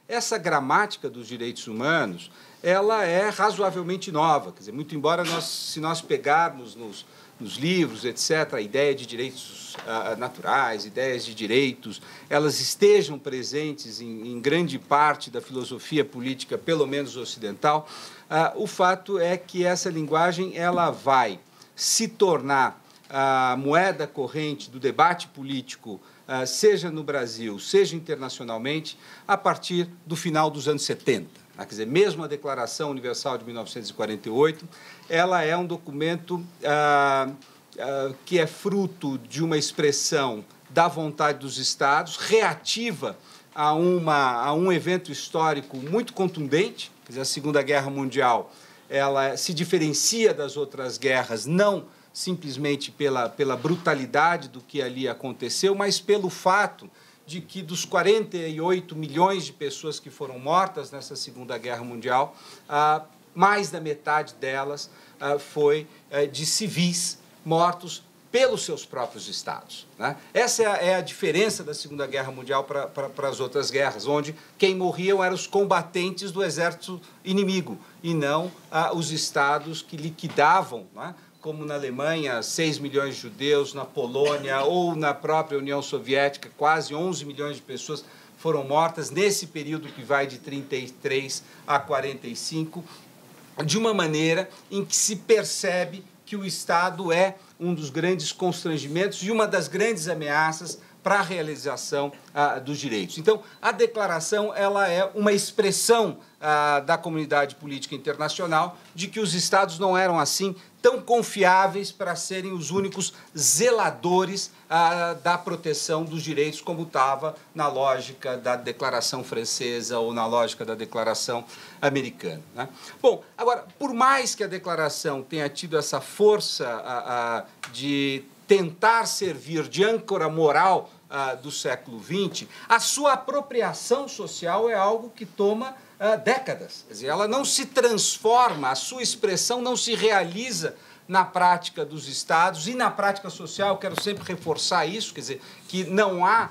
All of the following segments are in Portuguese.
essa gramática dos direitos humanos, ela é razoavelmente nova. Quer dizer, muito embora se nós pegarmos nos livros, etc., a ideia de direitos naturais, ideias de direitos, elas estejam presentes em grande parte da filosofia política, pelo menos ocidental, o fato é que essa linguagem ela vai se tornar a moeda corrente do debate político, seja no Brasil, seja internacionalmente, a partir do final dos anos 70. Quer dizer, mesmo a Declaração Universal de 1948, ela é um documento que é fruto de uma expressão da vontade dos Estados, reativa a um evento histórico muito contundente. Quer dizer, a Segunda Guerra Mundial ela se diferencia das outras guerras, não simplesmente pela brutalidade do que ali aconteceu, mas pelo fato de que dos 48 milhões de pessoas que foram mortas nessa Segunda Guerra Mundial, mais da metade delas foi de civis mortos pelos seus próprios estados. Né? Essa é a diferença da Segunda Guerra Mundial para as outras guerras, onde quem morriam eram os combatentes do exército inimigo, e não os estados que liquidavam, né? Como na Alemanha, 6 milhões de judeus, na Polônia ou na própria União Soviética, quase 11 milhões de pessoas foram mortas nesse período que vai de 33 a 45, de uma maneira em que se percebe que o Estado é um dos grandes constrangimentos e uma das grandes ameaças para a realização dos direitos. Então, a declaração ela é uma expressão da comunidade política internacional de que os Estados não eram assim tão confiáveis para serem os únicos zeladores da proteção dos direitos, como estava na lógica da Declaração Francesa ou na lógica da Declaração Americana. Né? Bom, agora, por mais que a Declaração tenha tido essa força de tentar servir de âncora moral do século XX, a sua apropriação social é algo que toma décadas. Quer dizer, ela não se transforma, a sua expressão não se realiza na prática dos Estados e na prática social. Eu quero sempre reforçar isso, quer dizer, que não há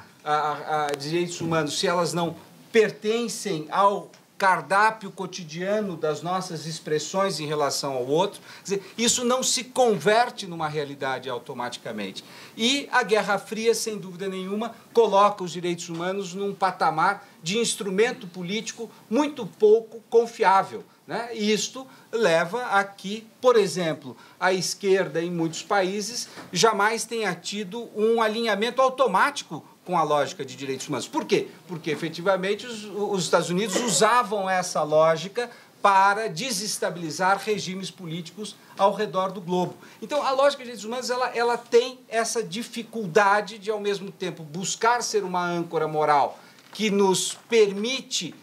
direitos humanos se elas não pertencem ao cardápio cotidiano das nossas expressões em relação ao outro. Quer dizer, isso não se converte numa realidade automaticamente. E a Guerra Fria, sem dúvida nenhuma, coloca os direitos humanos num patamar de instrumento político muito pouco confiável. Né? E isto leva a que, por exemplo, a esquerda em muitos países jamais tenha tido um alinhamento automático com a lógica de direitos humanos. Por quê? Porque, efetivamente, os Estados Unidos usavam essa lógica para desestabilizar regimes políticos ao redor do globo. Então, a lógica de direitos humanos ela tem essa dificuldade de, ao mesmo tempo, buscar ser uma âncora moral que nos permite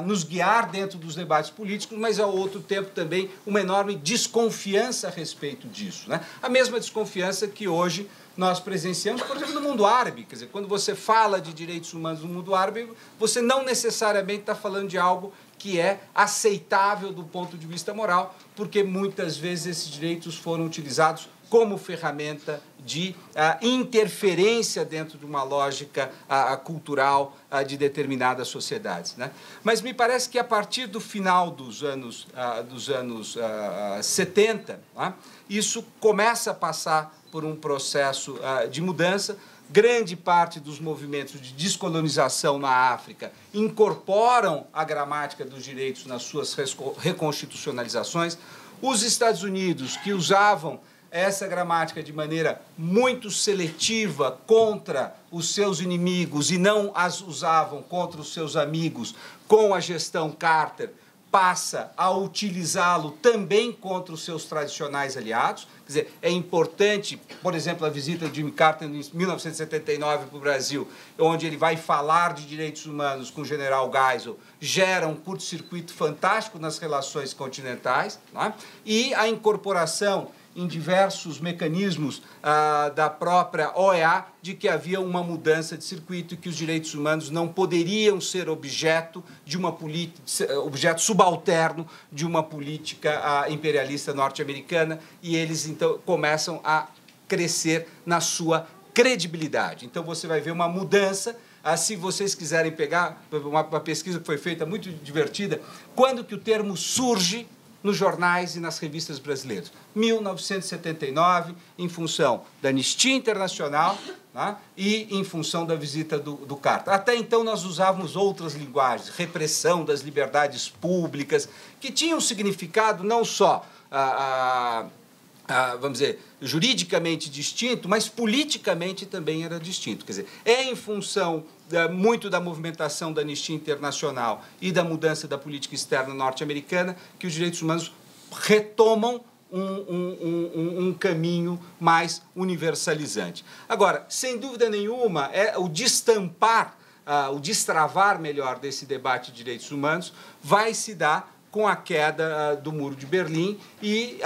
nos guiar dentro dos debates políticos, mas, ao outro tempo, também uma enorme desconfiança a respeito disso. Né? A mesma desconfiança que hoje nós presenciamos, por exemplo, no mundo árabe. Quer dizer, quando você fala de direitos humanos no mundo árabe, você não necessariamente está falando de algo que é aceitável do ponto de vista moral, porque muitas vezes esses direitos foram utilizados como ferramenta de interferência dentro de uma lógica cultural de determinadas sociedades. Né? Mas me parece que a partir do final dos anos 70, né, isso começa a passar por um processo de mudança. Grande parte dos movimentos de descolonização na África incorporam a gramática dos direitos nas suas reconstitucionalizações. Os Estados Unidos, que usavam essa gramática de maneira muito seletiva contra os seus inimigos e não as usavam contra os seus amigos, com a gestão Carter, passa a utilizá-lo também contra os seus tradicionais aliados. Quer dizer, é importante, por exemplo, a visita de Jimmy Carter em 1979 para o Brasil, onde ele vai falar de direitos humanos com o general Geisel, gera um curto-circuito fantástico nas relações continentais, né? E a incorporação em diversos mecanismos da própria OEA de que havia uma mudança de circuito e que os direitos humanos não poderiam ser objeto de uma objeto subalterno de uma política imperialista norte-americana, e eles então começam a crescer na sua credibilidade. Então você vai ver uma mudança se vocês quiserem pegar uma pesquisa que foi feita muito divertida, quando que o termo surge nos jornais e nas revistas brasileiras. 1979, em função da Anistia Internacional, né, e em função da visita do Carter. Até então nós usávamos outras linguagens, repressão das liberdades públicas, que tinham um significado não só, vamos dizer, juridicamente distinto, mas politicamente também era distinto. Quer dizer, é em função muito da movimentação da Anistia Internacional e da mudança da política externa norte-americana que os direitos humanos retomam um caminho mais universalizante. Agora, sem dúvida nenhuma, o destampar, o destravar melhor desse debate de direitos humanos vai se dar com a queda do Muro de Berlim e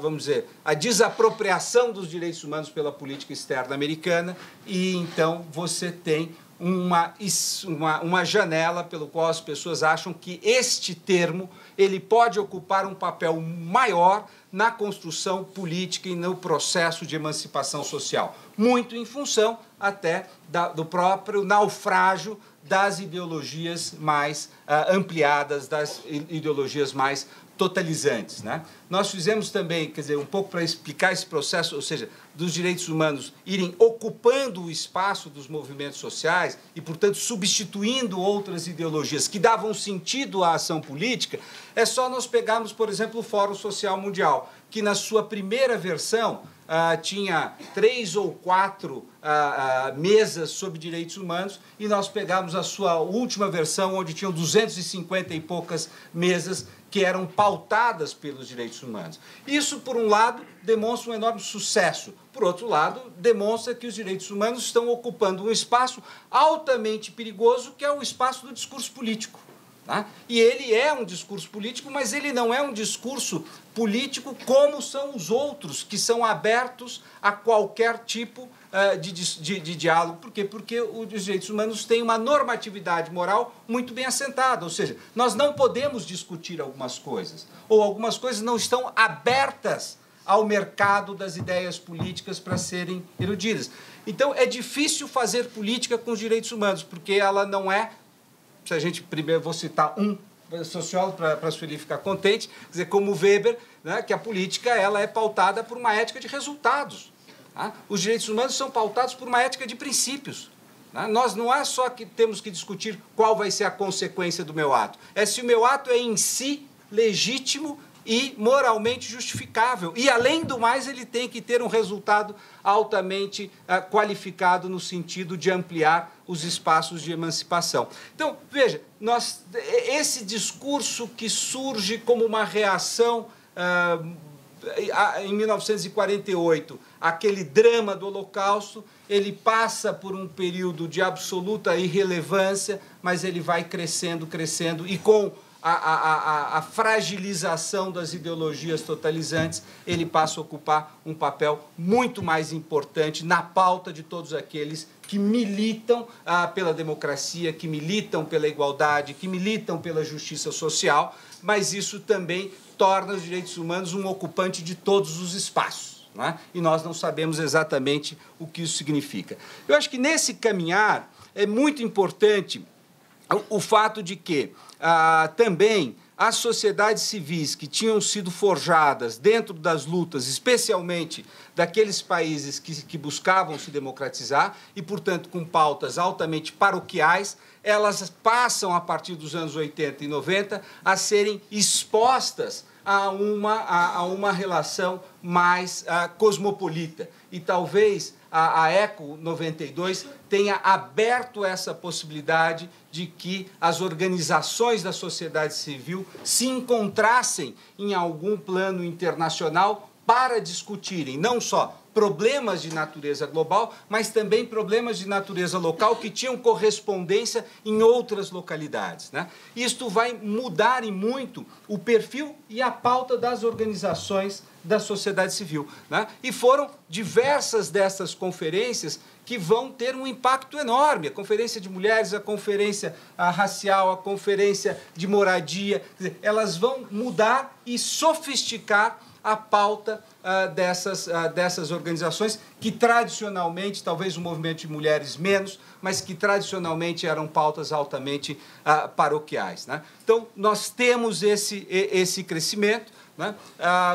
vamos dizer, a desapropriação dos direitos humanos pela política externa americana, e então você tem uma janela pelo qual as pessoas acham que este termo ele pode ocupar um papel maior na construção política e no processo de emancipação social, muito em função até do próprio naufrágio das ideologias mais ampliadas, das ideologias mais totalizantes, né? Nós fizemos também, quer dizer, um pouco para explicar esse processo, ou seja, dos direitos humanos irem ocupando o espaço dos movimentos sociais e, portanto, substituindo outras ideologias que davam sentido à ação política, é só nós pegarmos, por exemplo, o Fórum Social Mundial, que na sua primeira versão tinha 3 ou 4 mesas sobre direitos humanos, e nós pegamos a sua última versão, onde tinham 250 e poucas mesas que eram pautadas pelos direitos humanos. Isso, por um lado, demonstra um enorme sucesso. Por outro lado, demonstra que os direitos humanos estão ocupando um espaço altamente perigoso, que é o espaço do discurso político. Tá? E ele é um discurso político, mas ele não é um discurso político como são os outros, que são abertos a qualquer tipo de diálogo. Por quê? Porque os direitos humanos têm uma normatividade moral muito bem assentada, ou seja, nós não podemos discutir algumas coisas, ou algumas coisas não estão abertas ao mercado das ideias políticas para serem eludidas. Então, é difícil fazer política com os direitos humanos, porque ela não é... Se a gente primeiro vou citar um sociólogo para a Sueli ficar contente, quer dizer, como Weber, né, que a política ela é pautada por uma ética de resultados. Tá? Os direitos humanos são pautados por uma ética de princípios. Tá? Nós não é só que temos que discutir qual vai ser a consequência do meu ato, é se o meu ato é em si legítimo e moralmente justificável. E, além do mais, ele tem que ter um resultado altamente qualificado no sentido de ampliar os espaços de emancipação. Então, veja, esse discurso que surge como uma reação em 1948, aquele drama do Holocausto, ele passa por um período de absoluta irrelevância, mas ele vai crescendo, crescendo, e com a fragilização das ideologias totalizantes, ele passa a ocupar um papel muito mais importante na pauta de todos aqueles que militam pela democracia, que militam pela igualdade, que militam pela justiça social, mas isso também torna os direitos humanos um ocupante de todos os espaços, né? E nós não sabemos exatamente o que isso significa. Eu acho que nesse caminhar é muito importante o fato de que também as sociedades civis que tinham sido forjadas dentro das lutas, especialmente daqueles países que buscavam se democratizar e, portanto, com pautas altamente paroquiais, elas passam, a partir dos anos 80 e 90, a serem expostas a uma relação mais cosmopolita. E talvez a ECO 92 tenha aberto essa possibilidade de que as organizações da sociedade civil se encontrassem em algum plano internacional para discutirem não só problemas de natureza global, mas também problemas de natureza local que tinham correspondência em outras localidades, né? Isto vai mudar e muito o perfil e a pauta das organizações da sociedade civil, né? E foram diversas dessas conferências que vão ter um impacto enorme. A Conferência de Mulheres, a Conferência Racial, a Conferência de Moradia, quer dizer, elas vão mudar e sofisticar a pauta dessas organizações que tradicionalmente, talvez o movimento de mulheres menos, mas que tradicionalmente eram pautas altamente paroquiais, né? Então, nós temos esse crescimento, né?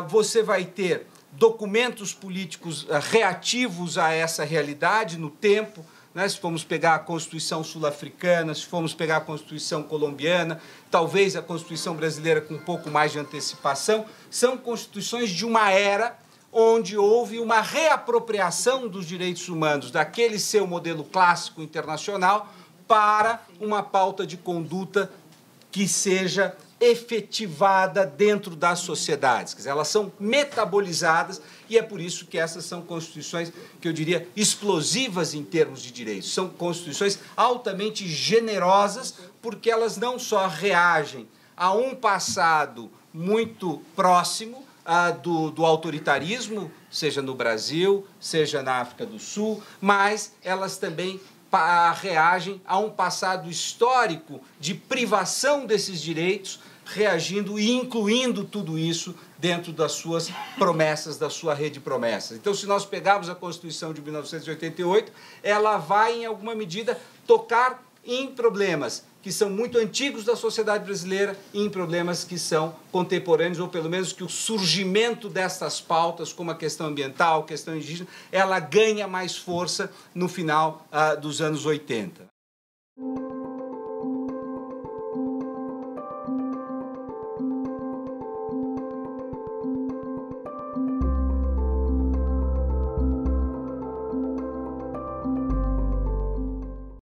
Você vai ter documentos políticos reativos a essa realidade no tempo, né? Se formos pegar a Constituição sul-africana, se formos pegar a Constituição colombiana, talvez a Constituição brasileira com um pouco mais de antecipação, são constituições de uma era onde houve uma reapropriação dos direitos humanos daquele seu modelo clássico internacional para uma pauta de conduta que seja efetivada dentro das sociedades. Quer dizer, elas são metabolizadas e é por isso que essas são constituições que eu diria explosivas em termos de direitos. São constituições altamente generosas porque elas não só reagem a um passado muito próximo do autoritarismo, seja no Brasil, seja na África do Sul, mas elas também reagem a um passado histórico de privação desses direitos, reagindo e incluindo tudo isso dentro das suas promessas, da sua rede de promessas. Então, se nós pegarmos a Constituição de 1988, ela vai, em alguma medida, tocar em problemas que são muito antigos da sociedade brasileira e em problemas que são contemporâneos, ou pelo menos que o surgimento dessas pautas, como a questão ambiental, a questão indígena, ela ganha mais força no final dos anos 80.